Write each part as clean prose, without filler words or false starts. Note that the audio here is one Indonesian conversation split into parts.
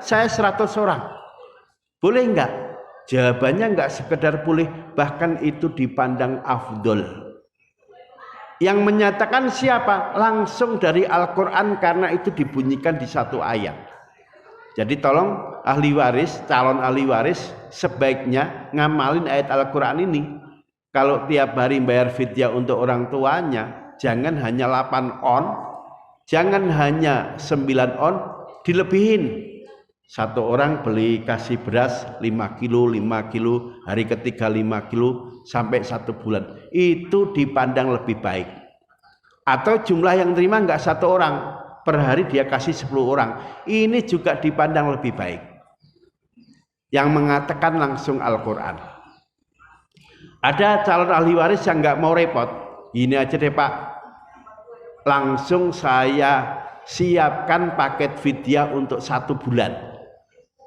saya 100 orang. Boleh enggak? Jawabannya enggak sekedar boleh, bahkan itu dipandang afdol. Yang menyatakan siapa? Langsung dari Al-Quran, karena itu dibunyikan di satu ayat. Jadi tolong ahli waris, calon ahli waris sebaiknya ngamalin ayat Al-Quran ini. Kalau tiap hari bayar fidyah untuk orang tuanya, jangan hanya 8 on, jangan hanya 9 on, dilebihin. Satu orang beli kasih beras 5 kilo, 5 kilo, hari ketiga 5 kilo sampai 1 bulan. Itu dipandang lebih baik. Atau jumlah yang terima enggak 1 orang, per hari dia kasih 10 orang. Ini juga dipandang lebih baik. Yang mengatakan langsung Al-Quran. Ada calon ahli waris yang enggak mau repot. Ini aja deh Pak, langsung saya siapkan paket fidyah untuk 1 bulan.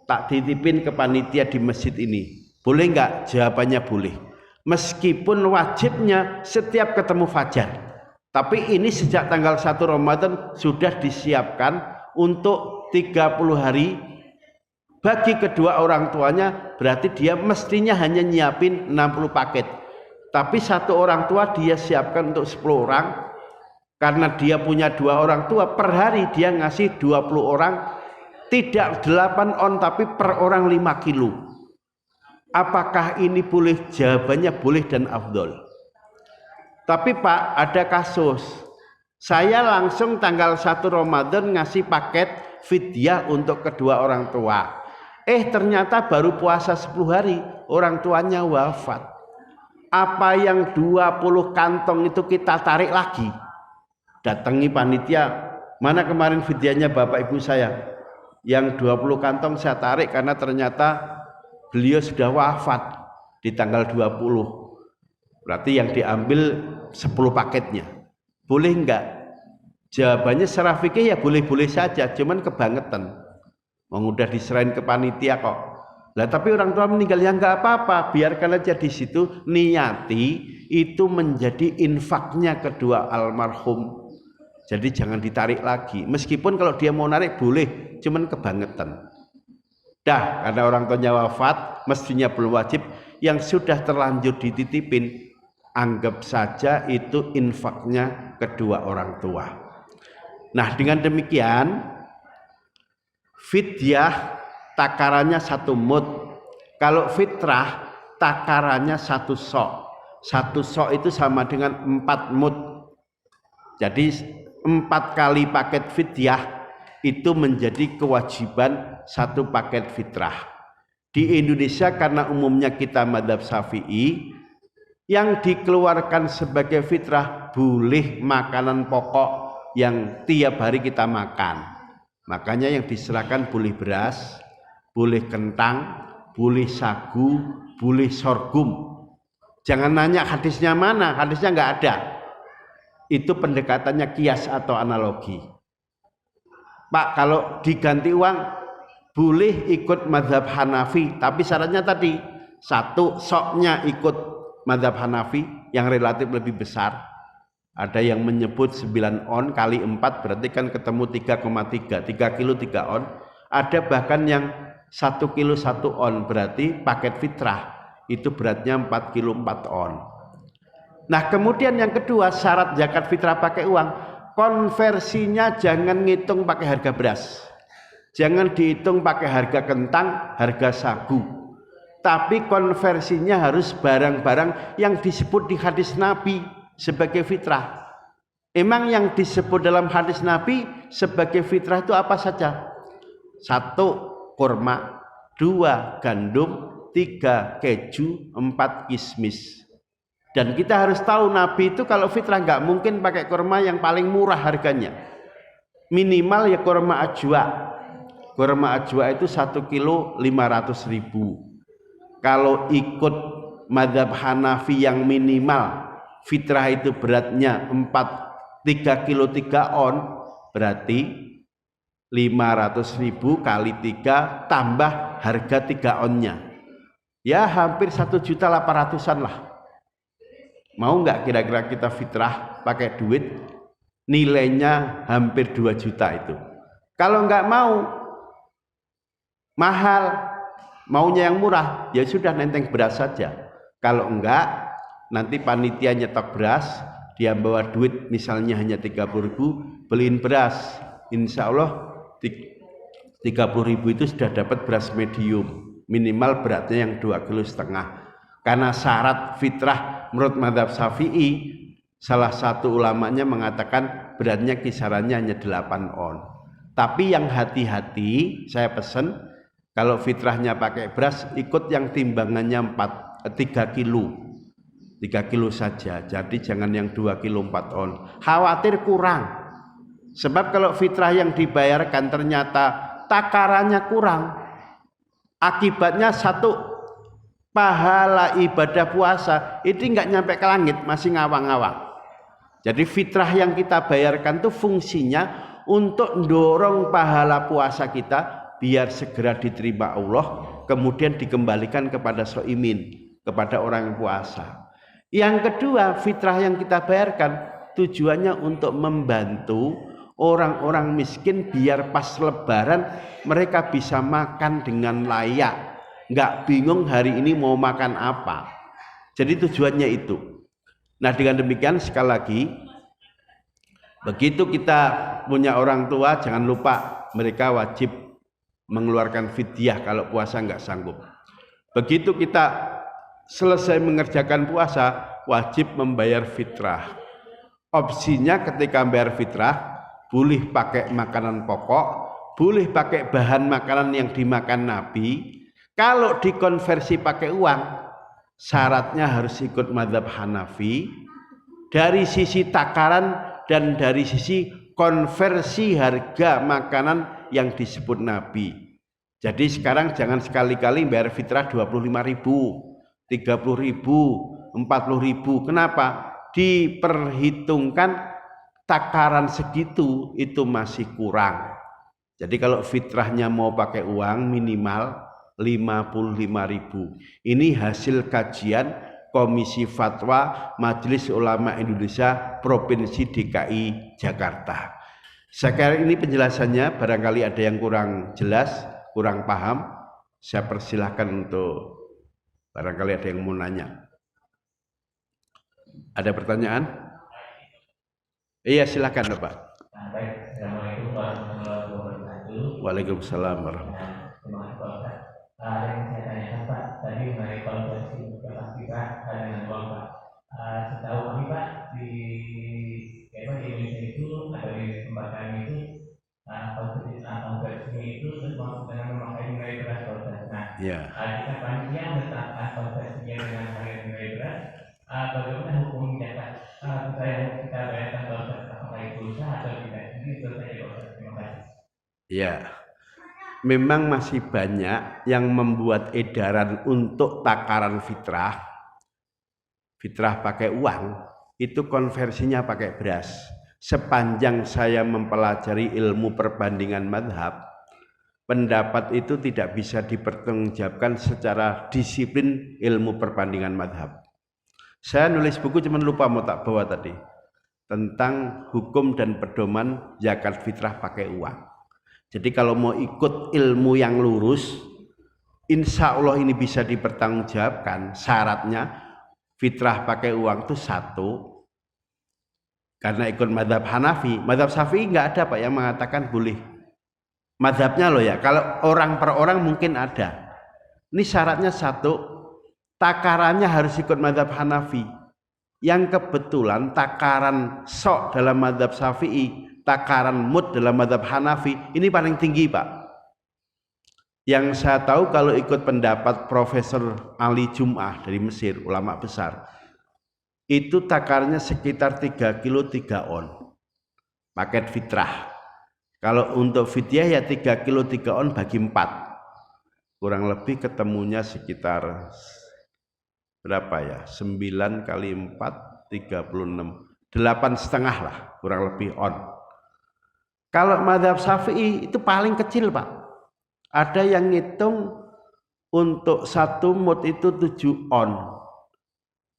Tak titipin ke panitia di masjid ini. Boleh enggak? Jawabannya boleh. Meskipun wajibnya setiap ketemu fajar. Tapi ini sejak tanggal 1 Ramadan sudah disiapkan untuk 30 hari. Bagi kedua orang tuanya berarti dia mestinya hanya nyiapin 60 paket. Tapi 1 orang tua dia siapkan untuk 10 orang. Karena dia punya 2 orang tua, per hari dia ngasih 20 orang. Tidak 8 on tapi per orang 5 kilo. Apakah ini boleh? Jawabannya boleh dan afdol. Tapi Pak, ada kasus. Saya langsung tanggal 1 Ramadan ngasih paket fidyah untuk kedua orang tua. Ternyata baru puasa 10 hari, orang tuanya wafat. Apa yang 20 kantong itu kita tarik lagi? Datangi panitia, mana kemarin fidyahnya Bapak Ibu saya? Yang 20 kantong saya tarik karena ternyata beliau sudah wafat di tanggal 20. Berarti yang diambil 10 paketnya. Boleh enggak? Jawabannya secara fikih ya boleh-boleh saja, cuman kebangetan. Udah diserahin ke panitia kok. Lah tapi orang tua meninggal ya enggak apa-apa, biarkan aja di situ, niati itu menjadi infaknya kedua almarhum. Jadi jangan ditarik lagi. Meskipun kalau dia mau narik boleh, cuman kebangetan. Dah, karena orang tuanya wafat, mestinya belum wajib. Yang sudah terlanjur dititipin, anggap saja itu infaknya kedua orang tua. Nah, dengan demikian fidyah takarannya 1 mud. Kalau fitrah takarannya 1 sok. 1 sok itu sama dengan 4 mud. Jadi 4 kali paket fidyah itu menjadi kewajiban 1 paket fitrah. Di Indonesia karena umumnya kita madzhab Syafi'i, yang dikeluarkan sebagai fitrah boleh makanan pokok yang tiap hari kita makan. Makanya yang diserahkan boleh beras, boleh kentang, boleh sagu, boleh sorghum. Jangan nanya hadisnya mana, hadisnya nggak ada. Itu pendekatannya kias atau analogi. Pak, kalau diganti uang boleh ikut mazhab Hanafi, tapi syaratnya tadi 1 soknya ikut mazhab Hanafi yang relatif lebih besar. Ada yang menyebut 9 on kali 4 berarti kan ketemu 3,3, 3 kilo 3 on. Ada bahkan yang 1 kilo 1 on, berarti paket fitrah itu beratnya 4 kilo 4 on. Nah kemudian yang kedua, syarat zakat fitrah pakai uang, konversinya jangan ngitung pakai harga beras, jangan dihitung pakai harga kentang, harga sagu, tapi konversinya harus barang-barang yang disebut di hadis Nabi sebagai fitrah. Emang yang disebut dalam hadis Nabi sebagai fitrah itu apa saja? 1 kurma, 2 gandum, 3 keju, 4 kismis. Dan kita harus tahu Nabi itu kalau fitrah nggak mungkin pakai kurma yang paling murah harganya. Minimal ya kurma ajwa. Kurma ajwa itu 1 kilo 500.000. Kalau ikut mazhab Hanafi yang minimal fitrah itu beratnya 3 kilo 3 on, berarti 500.000 kali 3 tambah harga 3 onnya. Ya hampir 1.800.000-an lah. Mau nggak kira-kira kita fitrah pakai duit nilainya hampir 2 juta itu? Kalau nggak mau, mahal, maunya yang murah, ya sudah nenteng beras saja. Kalau enggak, nanti panitia nyetok beras, dia bawa duit misalnya hanya 30.000, beliin beras, insya Allah 30.000 itu sudah dapat beras medium, minimal beratnya yang 2,5 kg. Karena syarat fitrah menurut mazhab Syafi'i, salah satu ulamanya mengatakan beratnya kisarannya hanya 8 on. Tapi yang hati-hati, saya pesan kalau fitrahnya pakai beras, ikut yang timbangannya 3 kilo. 3 kilo saja, jadi jangan yang 2 kilo 4 on. Khawatir kurang. Sebab kalau fitrah yang dibayarkan ternyata takarannya kurang, akibatnya satu, pahala ibadah puasa itu nggak nyampe ke langit, masih ngawang-ngawang. Jadi fitrah yang kita bayarkan itu fungsinya untuk mendorong pahala puasa kita biar segera diterima Allah, kemudian dikembalikan kepada soimin, kepada orang yang puasa. Yang kedua, fitrah yang kita bayarkan tujuannya untuk membantu orang-orang miskin biar pas lebaran mereka bisa makan dengan layak, nggak bingung hari ini mau makan apa. Jadi tujuannya itu. Nah, dengan demikian sekali lagi, begitu kita punya orang tua, jangan lupa mereka wajib mengeluarkan fidyah kalau puasa nggak sanggup. Begitu kita selesai mengerjakan puasa, wajib membayar fitrah. Opsinya ketika membayar fitrah, boleh pakai makanan pokok, boleh pakai bahan makanan yang dimakan Nabi. Kalau dikonversi pakai uang, syaratnya harus ikut mazhab Hanafi dari sisi takaran dan dari sisi konversi harga makanan yang disebut Nabi. Jadi sekarang jangan sekali-kali bayar fitrah 25.000, 30.000, 40.000. Kenapa? Diperhitungkan takaran segitu itu masih kurang. Jadi kalau fitrahnya mau pakai uang minimal 55.000. Ini hasil kajian Komisi Fatwa Majelis Ulama Indonesia Provinsi DKI Jakarta. Sekarang ini penjelasannya, barangkali ada yang kurang jelas, kurang paham, saya persilahkan untuk barangkali ada yang mau nanya. Ada pertanyaan? Iya, silakan Pak. Assalamualaikum warahmatullahi wabarakatuh. Waalaikumsalam warahmatullahi wabarakatuh. Yang saya tanyakan Pak, tadi mengenai konversi kita dengan uang Pak. Setahu kami Pak, di Indonesia itu atau di tempat kami itu konversinya itu termasuk dengan memakai nilai beras Pak. Nah, jika panitia menetapkan konversinya dengan harga nilai beras, bagaimana hukumnya Pak? Supaya kita bayarkan Pak, apakah itu sah atau tidak? Ini itu saja Pak. Terima kasih. Ya. Memang masih banyak yang membuat edaran untuk takaran fitrah pakai uang, itu konversinya pakai beras. Sepanjang saya mempelajari ilmu perbandingan madhab, pendapat itu tidak bisa dipertanggungjawabkan secara disiplin ilmu perbandingan madhab. Saya nulis buku cuman lupa mau tak bawa tadi, tentang hukum dan pedoman zakat fitrah pakai uang. Jadi kalau mau ikut ilmu yang lurus, insya Allah ini bisa dipertanggungjawabkan. Syaratnya fitrah pakai uang itu satu, karena ikut mazhab Hanafi. Mazhab Syafi'i nggak ada Pak yang mengatakan boleh. Mazhabnya loh ya, kalau orang per orang mungkin ada. Ini syaratnya satu, takarannya harus ikut mazhab Hanafi. Yang kebetulan takaran sok dalam mazhab Syafi'i, takaran mud dalam mazhab Hanafi ini paling tinggi Pak. Yang saya tahu kalau ikut pendapat Profesor Ali Jum'ah dari Mesir, ulama besar, itu takarnya sekitar 3 kilo 3 on paket fitrah. Kalau untuk fidyah ya 3 kilo 3 on bagi 4, kurang lebih ketemunya sekitar berapa ya, 9 kali 4 36, 8,5 lah kurang lebih on. Kalau mazhab Syafi'i itu paling kecil Pak. Ada yang ngitung untuk 1 mud itu 7 on.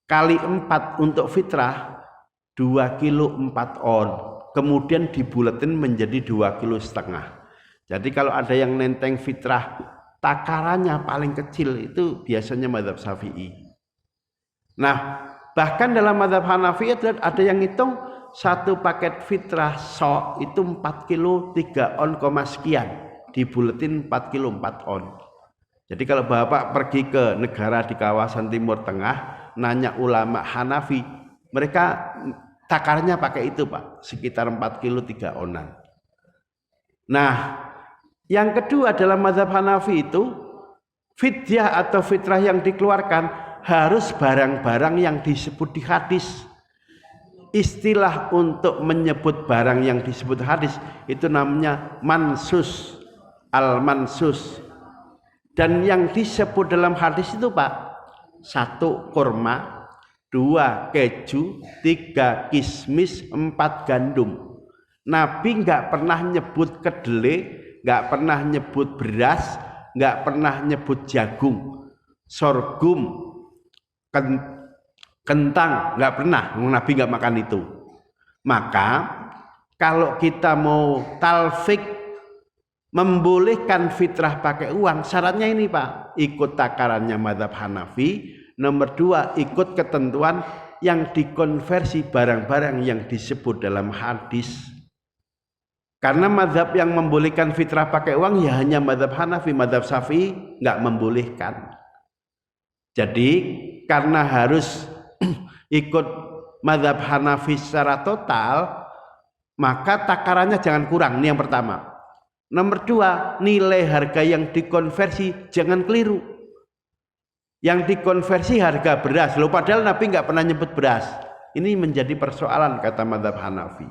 Kali 4 untuk fitrah 2 kilo 4 on. Kemudian dibulatin menjadi 2,5 kilo. Jadi kalau ada yang nenteng fitrah takarannya paling kecil itu biasanya mazhab Syafi'i. Nah, bahkan dalam mazhab Hanafi ada yang hitung satu paket fitrah sok itu 4 kilo 3 on, sekian, dibuletin 4 kilo 4 on. Jadi kalau Bapak pergi ke negara di kawasan Timur Tengah, nanya ulama Hanafi, mereka takarnya pakai itu Pak, sekitar 4 kilo 3 onan. Nah, yang kedua dalam mazhab Hanafi itu, fidyah atau fitrah yang dikeluarkan harus barang-barang yang disebut di hadis. Istilah untuk menyebut barang yang disebut hadis itu namanya mansus, al-mansus. Dan yang disebut dalam hadis itu Pak, 1 kurma, 2 keju, 3 kismis, 4 gandum. Nabi nggak pernah nyebut kedelai, nggak pernah nyebut beras, nggak pernah nyebut jagung, sorghum, kentang, nggak pernah. Nabi nggak makan itu. Maka kalau kita mau talfik, membolehkan fitrah pakai uang, syaratnya ini Pak, ikut takarannya mazhab Hanafi. Nomor 2, ikut ketentuan yang dikonversi barang-barang yang disebut dalam hadis. Karena mazhab yang membolehkan fitrah pakai uang ya hanya mazhab Hanafi, mazhab Syafi'i nggak membolehkan. Jadi karena harus ikut mazhab Hanafi secara total, maka takarannya jangan kurang. Ini yang pertama. Nomor 2, nilai harga yang dikonversi jangan keliru. Yang dikonversi harga beras, loh padahal Nabi nggak pernah nyebut beras. Ini menjadi persoalan kata mazhab Hanafi.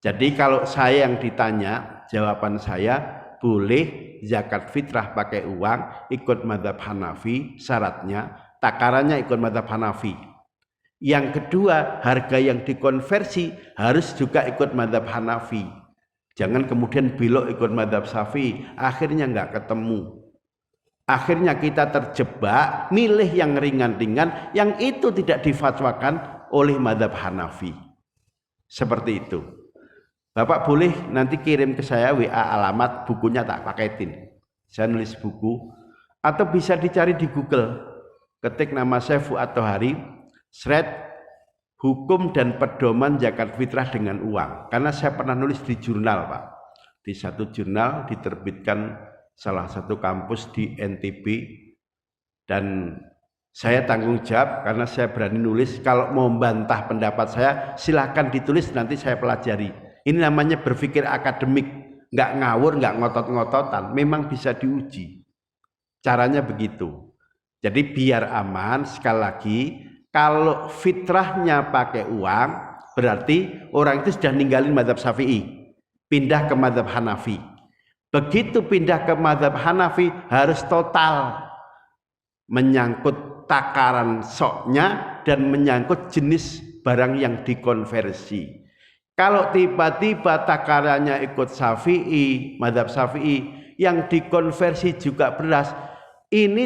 Jadi kalau saya yang ditanya, jawaban saya boleh zakat fitrah pakai uang, ikut mazhab Hanafi, syaratnya takarannya ikut mazhab Hanafi. Yang kedua, harga yang dikonversi harus juga ikut mazhab Hanafi. Jangan kemudian belok ikut mazhab Syafi'i, akhirnya nggak ketemu. Akhirnya kita terjebak milih yang ringan-ringan yang itu tidak difatwakan oleh mazhab Hanafi. Seperti itu. Bapak boleh nanti kirim ke saya WA alamat, bukunya tak paketin. Saya nulis buku, atau bisa dicari di Google. Ketik nama saya Fuad Thohari, thread hukum dan pedoman zakat fitrah dengan uang. Karena saya pernah nulis di jurnal Pak. Di satu jurnal diterbitkan salah satu kampus di NTB. Dan saya tanggung jawab karena saya berani nulis. Kalau mau membantah pendapat saya silahkan ditulis, nanti saya pelajari. Ini namanya berpikir akademik, nggak ngawur, nggak ngotot-ngototan, memang bisa diuji. Caranya begitu. Jadi biar aman, sekali lagi, kalau fitrahnya pakai uang, berarti orang itu sudah ninggalin mazhab Syafi'i, pindah ke mazhab Hanafi. Begitu pindah ke mazhab Hanafi harus total, menyangkut takaran soknya dan menyangkut jenis barang yang dikonversi. Kalau tiba-tiba takarannya ikut Syafi'i, mazhab Syafi'i, yang dikonversi juga beras, ini